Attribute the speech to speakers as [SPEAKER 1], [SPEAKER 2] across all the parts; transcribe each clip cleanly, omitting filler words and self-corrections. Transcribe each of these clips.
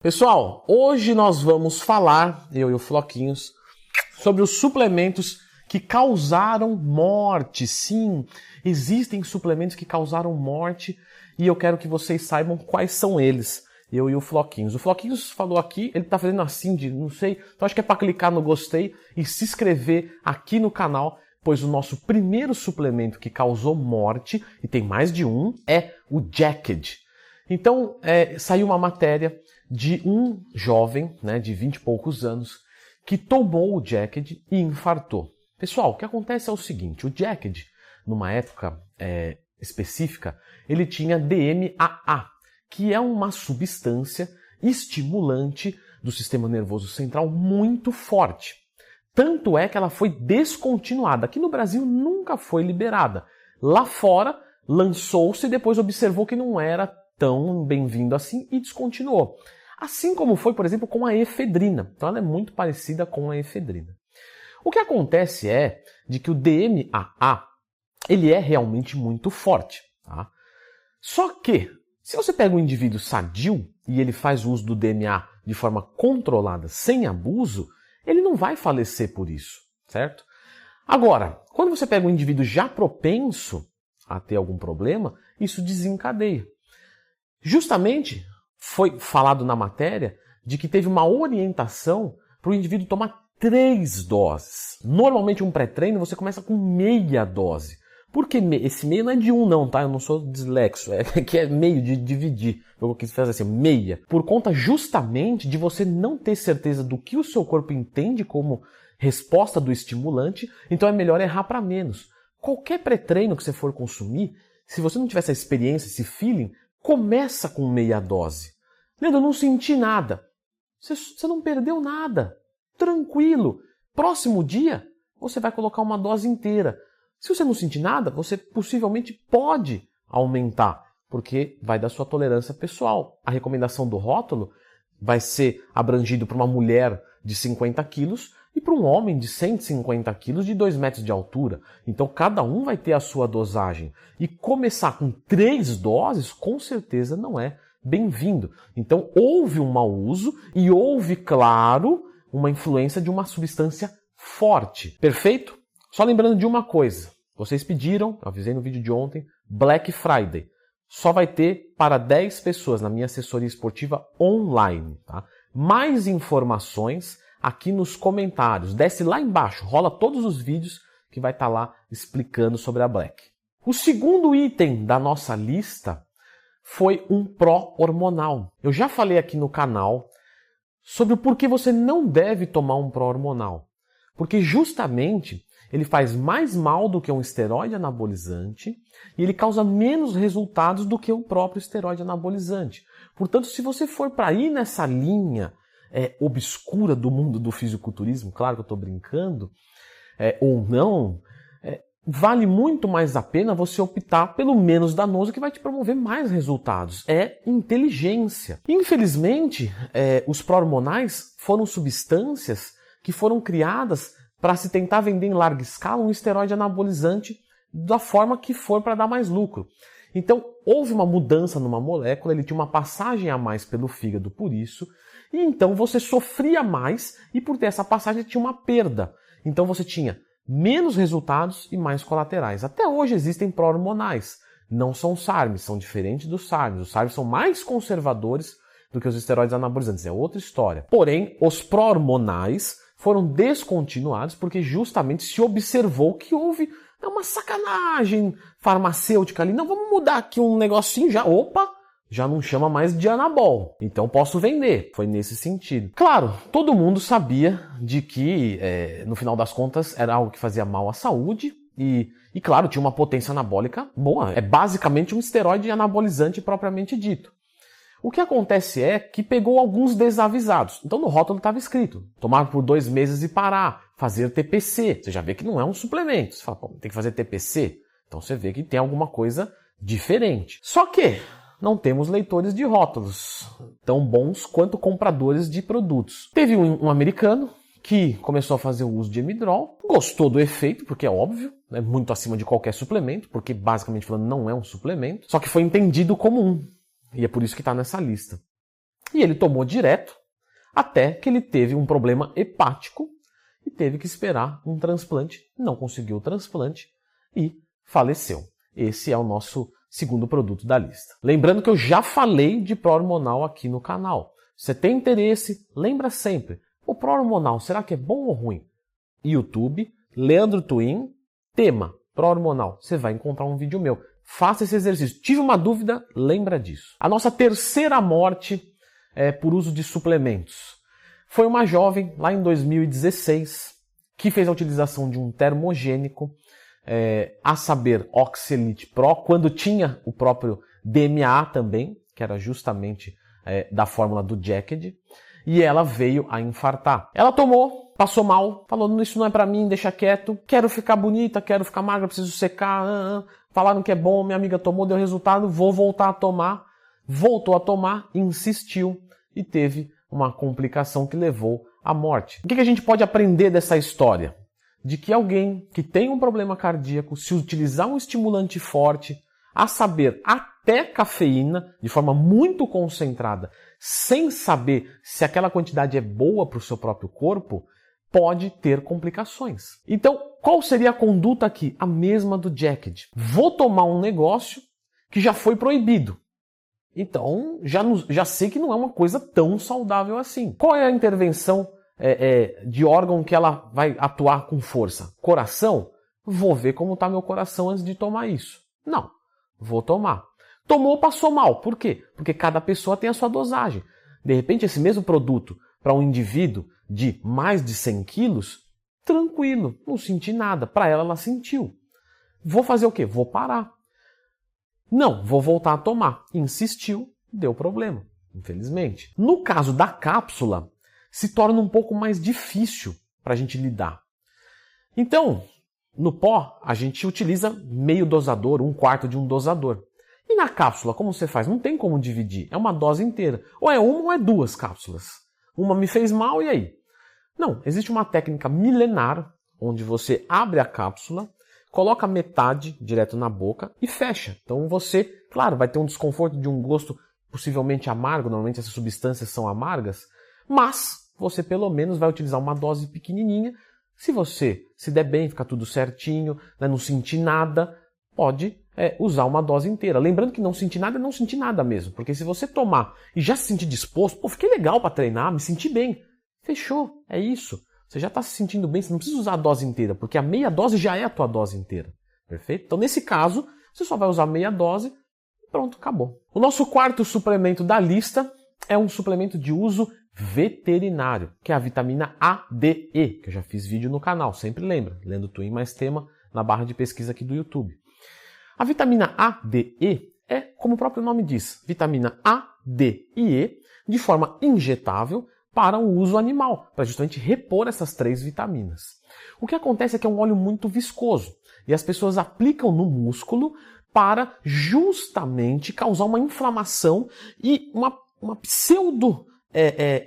[SPEAKER 1] Pessoal, hoje nós vamos falar, eu e o Floquinhos, sobre os suplementos que causaram morte. Sim, existem suplementos que causaram morte e eu quero que vocês saibam quais são eles, eu e o Floquinhos. O Floquinhos falou aqui, ele tá fazendo assim de não sei, então acho que é para clicar no gostei e se inscrever aqui no canal, pois o nosso primeiro suplemento que causou morte, e tem mais de um, é o Jacked. Então, saiu uma matéria de um jovem, de 20 e poucos anos, que tomou o Jacked e infartou. Pessoal, o que acontece é o seguinte, o Jacked, numa época específica, ele tinha DMAA, que é uma substância estimulante do sistema nervoso central muito forte. Tanto é que ela foi descontinuada. Aqui no Brasil nunca foi liberada. Lá fora, lançou-se e depois observou que não era tão bem-vindo assim e descontinuou. Assim como foi, por exemplo, com a efedrina. Então ela é muito parecida com a efedrina. O que acontece é de que o DMAA, ele é realmente muito forte. Tá? Só que, se você pega um indivíduo sadio e ele faz uso do DMAA de forma controlada, sem abuso, ele não vai falecer por isso, certo? Agora, quando você pega um indivíduo já propenso a ter algum problema, isso desencadeia. Justamente foi falado na matéria de que teve uma orientação para o indivíduo tomar 3 doses. Normalmente um pré-treino você começa com meia dose. Por que esse meio não é de 1 não, tá? Eu não sou dislexo, que é meio de dividir. Eu quis fazer assim, meia. Por conta justamente de você não ter certeza do que o seu corpo entende como resposta do estimulante, então é melhor errar para menos. Qualquer pré-treino que você for consumir, se você não tiver essa experiência, esse feeling, começa com meia dose. Leandro, eu não senti nada. Você não perdeu nada. Tranquilo. Próximo dia, você vai colocar uma dose inteira. Se você não sentir nada, você possivelmente pode aumentar, porque vai da sua tolerância pessoal. A recomendação do rótulo vai ser abrangido para uma mulher de 50 quilos e para um homem de 150 quilos de 2 metros de altura. Então cada um vai ter a sua dosagem. E começar com 3 doses, com certeza não é bem-vindo. Então houve um mau uso e houve, claro, uma influência de uma substância forte. Perfeito? Só lembrando de uma coisa. Vocês pediram, eu avisei no vídeo de ontem, Black Friday. Só vai ter para 10 pessoas na minha assessoria esportiva online. Tá? Mais informações aqui nos comentários. Desce lá embaixo, rola todos os vídeos que vai estar lá explicando sobre a Black. O segundo item da nossa lista foi um pró-hormonal. Eu já falei aqui no canal sobre o porquê você não deve tomar um pró-hormonal. Porque justamente ele faz mais mal do que um esteroide anabolizante e ele causa menos resultados do que o próprio esteroide anabolizante. Portanto, se você for para ir nessa linha obscura do mundo do fisiculturismo, claro que eu estou brincando, ou não, vale muito mais a pena você optar pelo menos danoso que vai te promover mais resultados. É inteligência. Infelizmente, os pró-hormonais foram substâncias que foram criadas para se tentar vender em larga escala um esteroide anabolizante da forma que for para dar mais lucro. Então, houve uma mudança numa molécula, ele tinha uma passagem a mais pelo fígado por isso, e então você sofria mais e por ter essa passagem tinha uma perda. Então você tinha menos resultados e mais colaterais. Até hoje existem pró-hormonais. Não são SARMs, são diferentes dos SARMs. Os SARMs são mais conservadores do que os esteroides anabolizantes. É outra história. Porém, os pró-hormonais foram descontinuados porque justamente se observou que houve uma sacanagem farmacêutica ali. Não, vamos mudar aqui um negocinho já. Opa! Já não chama mais de anabol, então posso vender. Foi nesse sentido. Claro, todo mundo sabia de que, no final das contas, era algo que fazia mal à saúde e claro, tinha uma potência anabólica boa. É basicamente um esteroide anabolizante propriamente dito. O que acontece é que pegou alguns desavisados. Então no rótulo estava escrito, tomar por 2 meses e parar, fazer TPC. Você já vê que não é um suplemento. Você fala, pô, tem que fazer TPC? Então você vê que tem alguma coisa diferente. Só que não temos leitores de rótulos tão bons quanto compradores de produtos. Teve um americano que começou a fazer o uso de Emidrol, gostou do efeito, porque é óbvio, é muito acima de qualquer suplemento, porque basicamente falando não é um suplemento, só que foi entendido como um, e é por isso que está nessa lista. E ele tomou direto até que ele teve um problema hepático e teve que esperar um transplante, não conseguiu o transplante e faleceu. Esse é o nosso segundo produto da lista. Lembrando que eu já falei de pró-hormonal aqui no canal. Se você tem interesse, lembra sempre, o pró-hormonal, será que é bom ou ruim? YouTube, Leandro Twin, tema, pró-hormonal. Você vai encontrar um vídeo meu. Faça esse exercício. Tive uma dúvida, lembra disso. A nossa terceira morte por uso de suplementos. Foi uma jovem, lá em 2016, que fez a utilização de um termogênico, a saber, Oxelite Pro, quando tinha o próprio DMA também, que era justamente da fórmula do Jacked, e ela veio a infartar. Ela tomou, passou mal, falou, isso não é pra mim, deixa quieto, quero ficar bonita, quero ficar magra, preciso secar, falaram que é bom, minha amiga tomou, deu resultado, vou voltar a tomar. Voltou a tomar, insistiu e teve uma complicação que levou à morte. O que a gente pode aprender dessa história? De que alguém que tem um problema cardíaco, se utilizar um estimulante forte, a saber, até cafeína, de forma muito concentrada, sem saber se aquela quantidade é boa para o seu próprio corpo, pode ter complicações. Então, qual seria a conduta aqui? A mesma do Jacked. Vou tomar um negócio que já foi proibido. Então, já sei que não é uma coisa tão saudável assim. Qual é a intervenção de órgão que ela vai atuar com força? Coração? Vou ver como está meu coração antes de tomar isso. Não, vou tomar. Tomou, passou mal. Por quê? Porque cada pessoa tem a sua dosagem. De repente, esse mesmo produto para um indivíduo de mais de 100 quilos, tranquilo, não senti nada. Para ela sentiu. Vou fazer o quê? Vou parar. Não, vou voltar a tomar. Insistiu, deu problema, infelizmente. No caso da cápsula, se torna um pouco mais difícil para a gente lidar. Então, no pó, a gente utiliza meio dosador, 1/4 de um dosador. E na cápsula, como você faz? Não tem como dividir, é uma dose inteira. Ou é uma ou é duas cápsulas. Uma me fez mal, e aí? Não, existe uma técnica milenar, onde você abre a cápsula, coloca metade direto na boca e fecha. Então você, claro, vai ter um desconforto de um gosto possivelmente amargo, normalmente essas substâncias são amargas, mas você pelo menos vai utilizar uma dose pequenininha. Se você se der bem, ficar tudo certinho, não sentir nada, pode usar uma dose inteira. Lembrando que não sentir nada é não sentir nada mesmo, porque se você tomar e já se sentir disposto, fiquei legal para treinar, me senti bem, fechou, é isso. Você já está se sentindo bem, você não precisa usar a dose inteira, porque a meia dose já é a tua dose inteira. Perfeito? Então, nesse caso, você só vai usar meia dose e pronto, acabou. O nosso quarto suplemento da lista é um suplemento de uso veterinário, que é a vitamina ADE, que eu já fiz vídeo no canal, sempre lembra, Leandro Twin mais tema na barra de pesquisa aqui do YouTube. A vitamina ADE é, como o próprio nome diz, vitamina A, D e E, de forma injetável, para o uso animal, para justamente repor essas 3 vitaminas. O que acontece é que é um óleo muito viscoso e as pessoas aplicam no músculo para justamente causar uma inflamação e uma pseudo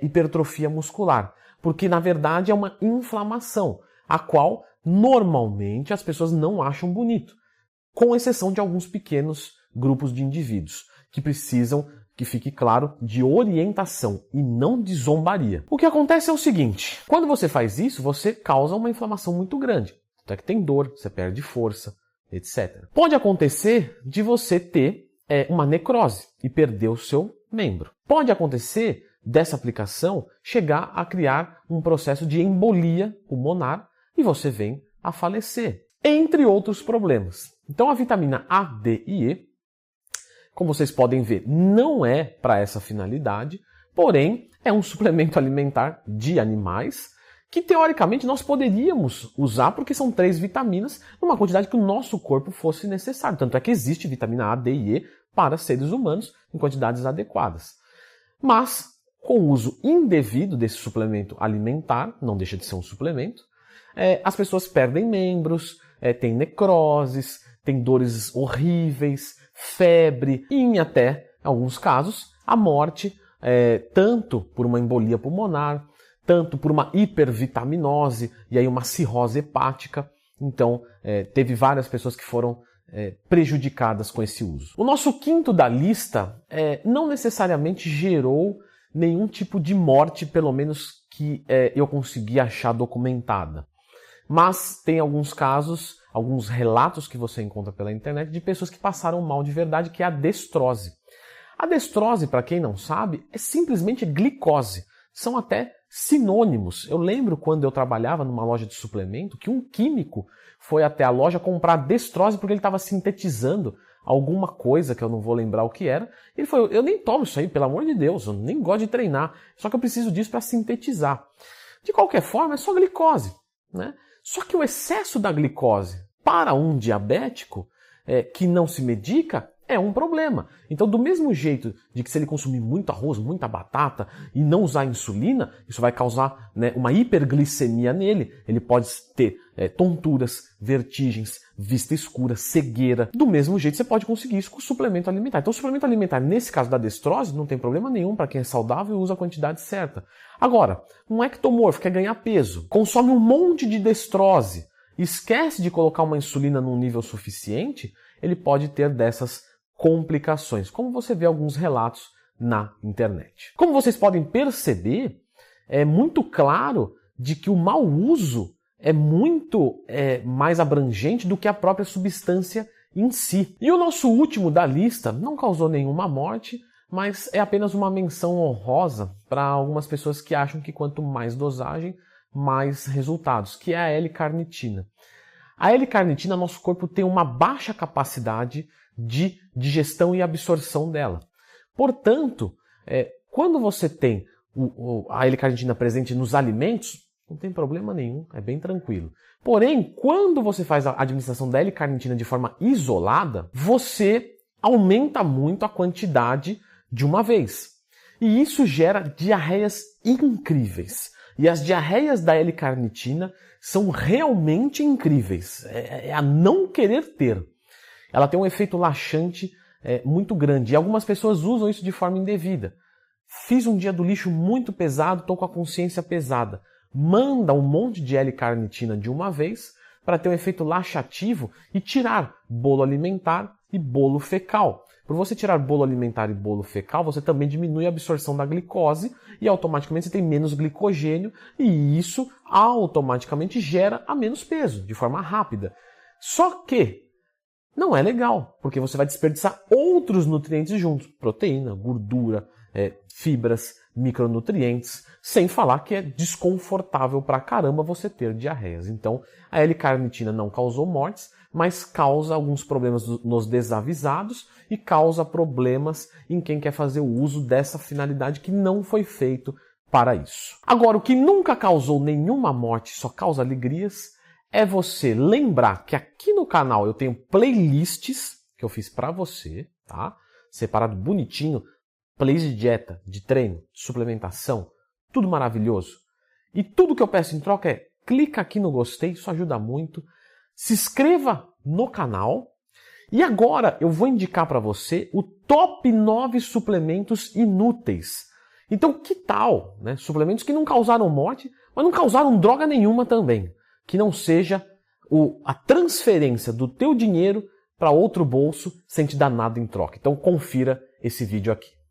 [SPEAKER 1] hipertrofia muscular, porque na verdade é uma inflamação, a qual normalmente as pessoas não acham bonito, com exceção de alguns pequenos grupos de indivíduos que precisam, que fique claro, de orientação e não de zombaria. O que acontece é o seguinte, quando você faz isso, você causa uma inflamação muito grande. Até que tem dor, você perde força, etc. Pode acontecer de você ter uma necrose e perder o seu membro. Pode acontecer dessa aplicação chegar a criar um processo de embolia pulmonar e você vem a falecer, entre outros problemas. Então a vitamina A, D e E, como vocês podem ver, não é para essa finalidade, porém é um suplemento alimentar de animais que teoricamente nós poderíamos usar porque são 3 vitaminas numa quantidade que o nosso corpo fosse necessário. Tanto é que existe vitamina A, D e E para seres humanos em quantidades adequadas. Mas, com o uso indevido desse suplemento alimentar, não deixa de ser um suplemento, as pessoas perdem membros, têm necroses, têm dores horríveis, febre e, em até alguns casos, a morte, tanto por uma embolia pulmonar, tanto por uma hipervitaminose e aí uma cirrose hepática. Então, teve várias pessoas que foram prejudicadas com esse uso. O nosso quinto da lista não necessariamente gerou nenhum tipo de morte, pelo menos que eu consegui achar documentada. Mas tem alguns casos, alguns relatos que você encontra pela internet de pessoas que passaram mal de verdade, que é a destrose. A destrose, para quem não sabe, é simplesmente glicose. São até sinônimos. Eu lembro quando eu trabalhava numa loja de suplemento que um químico foi até a loja comprar destrose porque ele estava sintetizando alguma coisa que eu não vou lembrar o que era. Ele falou, eu nem tomo isso aí, pelo amor de Deus, eu nem gosto de treinar, só que eu preciso disso para sintetizar. De qualquer forma, é só glicose, né? Só que o excesso da glicose para um diabético que não se medica é um problema. Então, do mesmo jeito de que se ele consumir muito arroz, muita batata e não usar insulina, isso vai causar, né, uma hiperglicemia nele. Ele pode ter tonturas, vertigens, vista escura, cegueira. Do mesmo jeito, você pode conseguir isso com o suplemento alimentar. Então, o suplemento alimentar, nesse caso da destrose, não tem problema nenhum para quem é saudável e usa a quantidade certa. Agora, um ectomorfo quer ganhar peso, consome um monte de destrose, esquece de colocar uma insulina num nível suficiente, ele pode ter dessas complicações, como você vê alguns relatos na internet. Como vocês podem perceber, é muito claro de que o mau uso é muito mais abrangente do que a própria substância em si. E o nosso último da lista não causou nenhuma morte, mas é apenas uma menção honrosa para algumas pessoas que acham que quanto mais dosagem, mais resultados, que é a L-carnitina. A L-carnitina, nosso corpo tem uma baixa capacidade de digestão e absorção dela. Portanto, quando você tem a L-carnitina presente nos alimentos, não tem problema nenhum, é bem tranquilo. Porém, quando você faz a administração da L-carnitina de forma isolada, você aumenta muito a quantidade de uma vez. E isso gera diarreias incríveis. E as diarreias da L-carnitina são realmente incríveis. É a não querer ter. Ela tem um efeito laxante muito grande. E algumas pessoas usam isso de forma indevida. Fiz um dia do lixo muito pesado, estou com a consciência pesada. Manda um monte de L-carnitina de uma vez para ter um efeito laxativo e tirar bolo alimentar e bolo fecal. Por você tirar bolo alimentar e bolo fecal, você também diminui a absorção da glicose e automaticamente você tem menos glicogênio e isso automaticamente gera a menos peso, de forma rápida. Só que não é legal, porque você vai desperdiçar outros nutrientes juntos, proteína, gordura, fibras, micronutrientes, sem falar que é desconfortável pra caramba você ter diarreias. Então, a L-carnitina não causou mortes, mas causa alguns problemas nos desavisados e causa problemas em quem quer fazer o uso dessa finalidade que não foi feito para isso. Agora, o que nunca causou nenhuma morte, só causa alegrias, é você lembrar que aqui no canal eu tenho playlists que eu fiz para você, tá? Separado bonitinho, playlist de dieta, de treino, de suplementação, tudo maravilhoso. E tudo que eu peço em troca é clica aqui no gostei, isso ajuda muito. Se inscreva no canal. E agora eu vou indicar para você o top 9 suplementos inúteis. Então que tal, né? Suplementos que não causaram morte, mas não causaram droga nenhuma também. Que não seja a transferência do teu dinheiro para outro bolso sem te dar nada em troca. Então confira esse vídeo aqui.